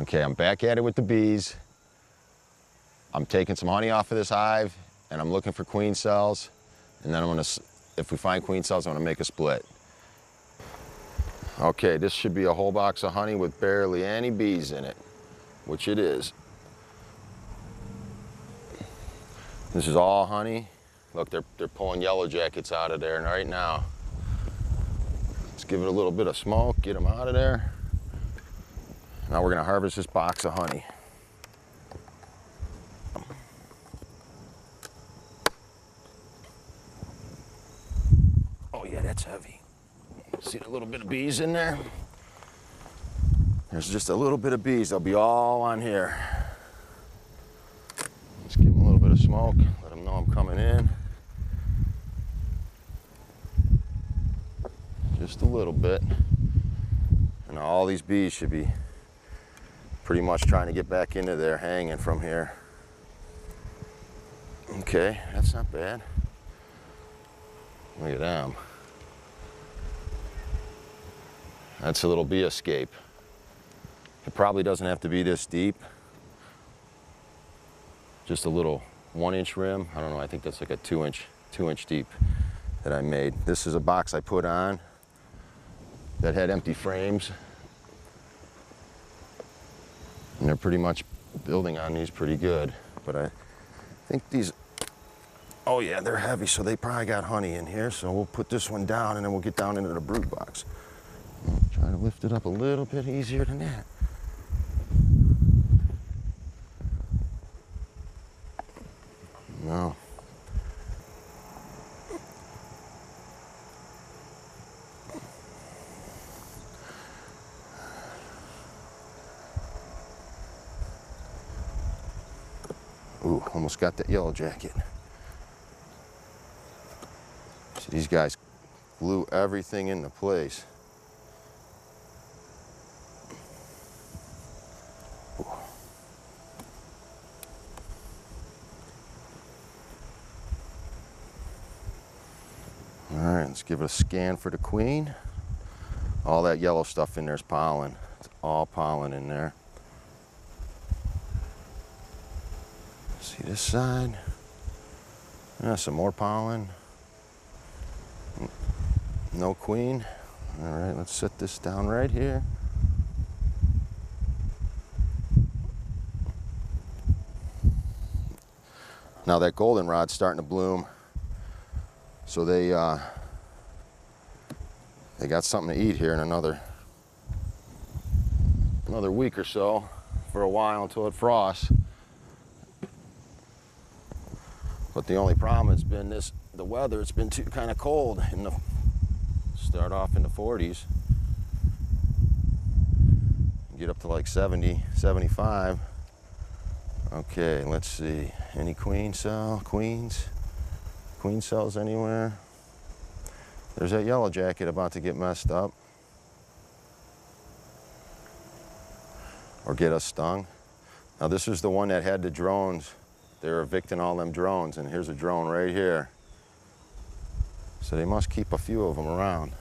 Okay, I'm back at it with the bees. I'm taking some honey off of this hive and I'm looking for queen cells. And then if we find queen cells, I'm gonna make a split. Okay, this should be a whole box of honey with barely any bees in it, which it is. This is all honey. Look, they're pulling yellow jackets out of there right now. Let's give it a little bit of smoke, get them out of there. Now we're gonna harvest this box of honey. Oh yeah, that's heavy. See the little bit of bees in there? There's just a little bit of bees. They'll be all on here. Let's give them a little bit of smoke. Let them know I'm coming in. Just a little bit. And all these bees should be pretty much trying to get back into there, hanging from here. Okay, that's not bad. Look at them. That's a little bee escape. It probably doesn't have to be this deep. Just a little 1-inch rim. I don't know, I think that's like a 2-inch deep that I made. This is a box I put on that had empty frames. And they're pretty much building on these pretty good. But I think these, oh yeah, they're heavy, so they probably got honey in here. So we'll put this one down and then we'll get down into the brood box. I'll try to lift it up a little bit easier than that. No. Ooh, almost got that yellow jacket. See, these guys glue everything into place. Ooh. All right, let's give it a scan for the queen. All that yellow stuff in there is pollen. It's all pollen in there. See this side? Some more pollen. No queen. All right, let's set this down right here. Now that goldenrod's starting to bloom, so they got something to eat here in another week or so, for a while until it frosts. But the only problem has been the weather. It's been kind of cold start off in the 40s. Get up to like 70, 75. Okay, let's see. Any queen cells anywhere? There's that yellow jacket about to get messed up. Or get us stung. Now this is the one that had the drones. They're evicting all them drones, and here's a drone right here. So they must keep a few of them around.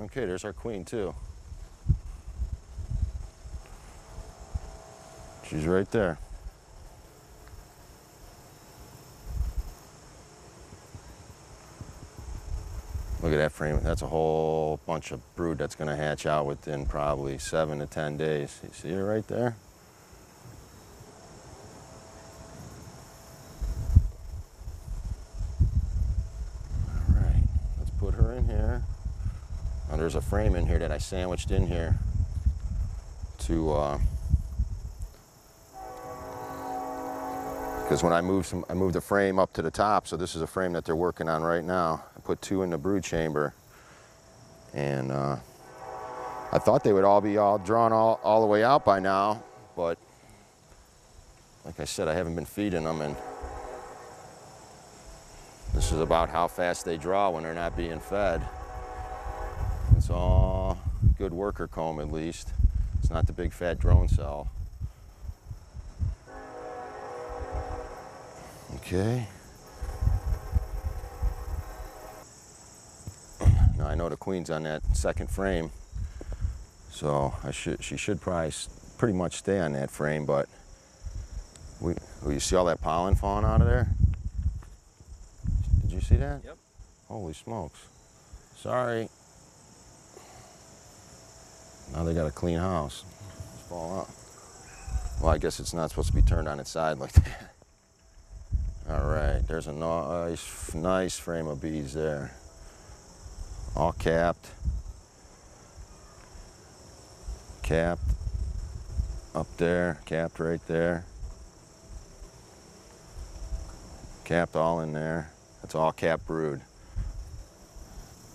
Okay, there's our queen too. She's right there. Look at that frame. That's a whole bunch of brood that's going to hatch out within probably 7 to 10 days. You see her right there? All right, let's put her in here. Now there's a frame in here that I sandwiched in here to because when I moved the frame up to the top, so this is a frame that they're working on right now. I put 2 in the brood chamber, and I thought they would all be drawn all the way out by now, but like I said, I haven't been feeding them, and this is about how fast they draw when they're not being fed. It's all good worker comb, at least. It's not the big fat drone cell. Okay. know the queen's on that second frame, so she should probably pretty much stay on that frame. But you see all that pollen falling out of there? Did you see that? Yep. Holy smokes. Sorry. Now they got a clean house. Just fall out. Well, I guess it's not supposed to be turned on its side like that. All right, there's a nice frame of bees there. All capped. Capped up there, capped right there. Capped all in there. That's all capped brood.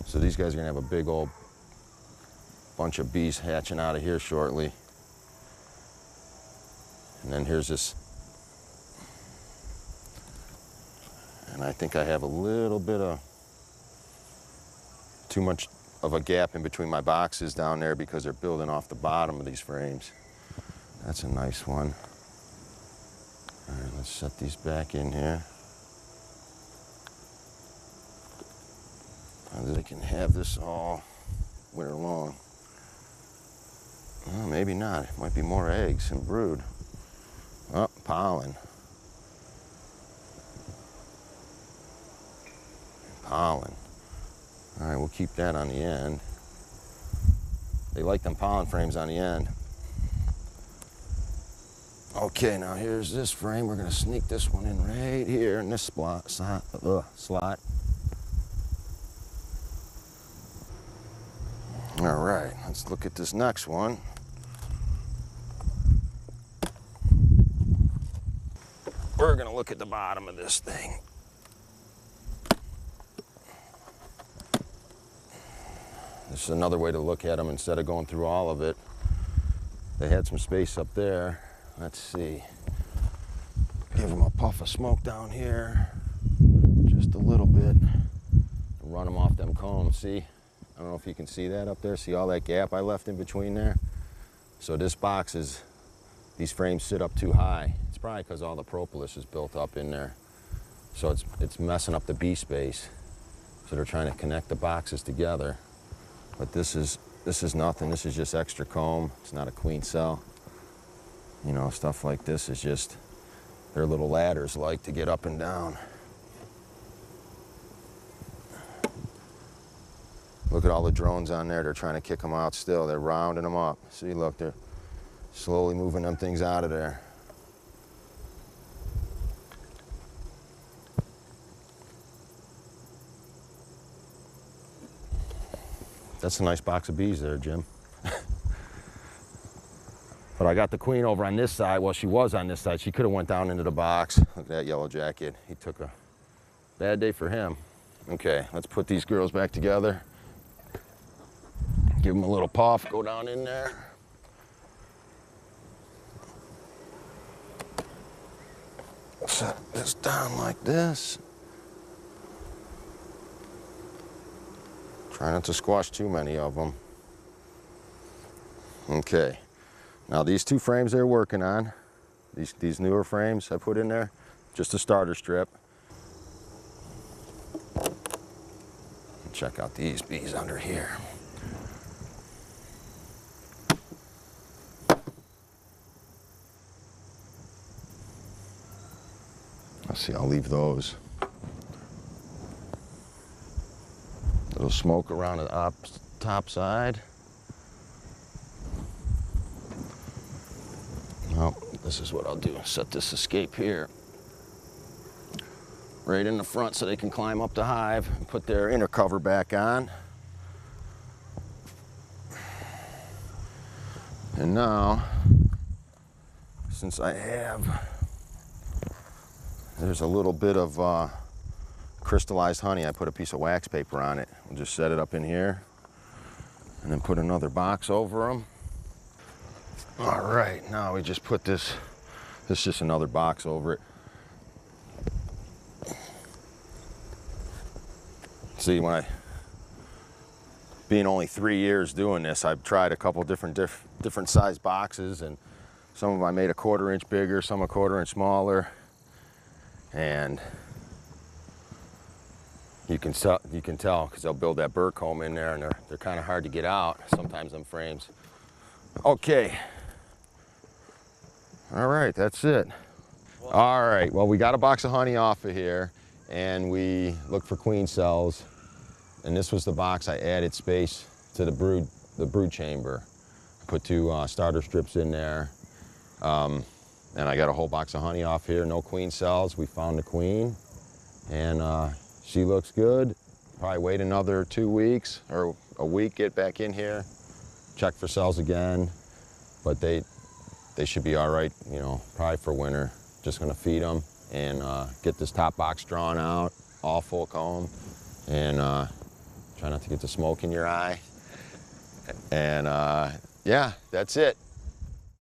So these guys are gonna have a big old bunch of bees hatching out of here shortly. And then here's this. And I think I have a little bit of too much of a gap in between my boxes down there because they're building off the bottom of these frames. That's a nice one. All right, let's set these back in here. And they can have this all winter long. Well, maybe not. It might be more eggs and brood. Oh, pollen. Pollen. All right, we'll keep that on the end. They like them pollen frames on the end. Okay, now here's this frame. We're gonna sneak this one in right here in this slot. All right, let's look at this next one. We're gonna look at the bottom of this thing. This is another way to look at them instead of going through all of it. They had some space up there. Let's see. Give them a puff of smoke down here. Just a little bit. Run them off them combs, see? I don't know if you can see that up there. See all that gap I left in between there? So this box is, these frames sit up too high. It's probably because all the propolis is built up in there. So it's messing up the bee space. So they're trying to connect the boxes together. But this is nothing. This is just extra comb. It's not a queen cell. You know, stuff like this is just their little ladders like to get up and down. Look at all the drones on there. They're trying to kick them out still. They're rounding them up. See, look, they're slowly moving them things out of there. That's a nice box of bees there, Jim. But I got the queen over on this side. Well, she was on this side. She could have went down into the box. Look at that yellow jacket. He took a bad day for him. Okay, let's put these girls back together. Give them a little puff, go down in there. Set this down like this. Try not to squash too many of them. Okay, now these two frames they're working on, these newer frames I put in there, just a starter strip. Check out these bees under here. Let's see, I'll leave those. Little smoke around the top side. Well, this is what I'll do. Set this escape here right in the front so they can climb up the hive and put their inner cover back on. And now, since I have, there's a little bit of crystallized honey. I put a piece of wax paper on it. We'll just set it up in here and then put another box over them. All right, now we just put this is just another box over it. See, being only 3 years doing this, I've tried a couple different size boxes, and some of them I made a 1/4 inch bigger, some a 1/4 inch smaller. And You can tell because they'll build that burr comb in there, and they're kind of hard to get out sometimes, them frames. Okay. All right, that's it. All right, well, we got a box of honey off of here, and we looked for queen cells, and this was the box. I added space to the brood chamber. I put 2 starter strips in there, and I got a whole box of honey off here. No queen cells. We found the queen, and she looks good. Probably wait another 2 weeks or a week, get back in here, check for cells again, but they should be all right, you know, probably for winter. Just gonna feed them and get this top box drawn out, all full comb, and try not to get the smoke in your eye. And yeah, that's it.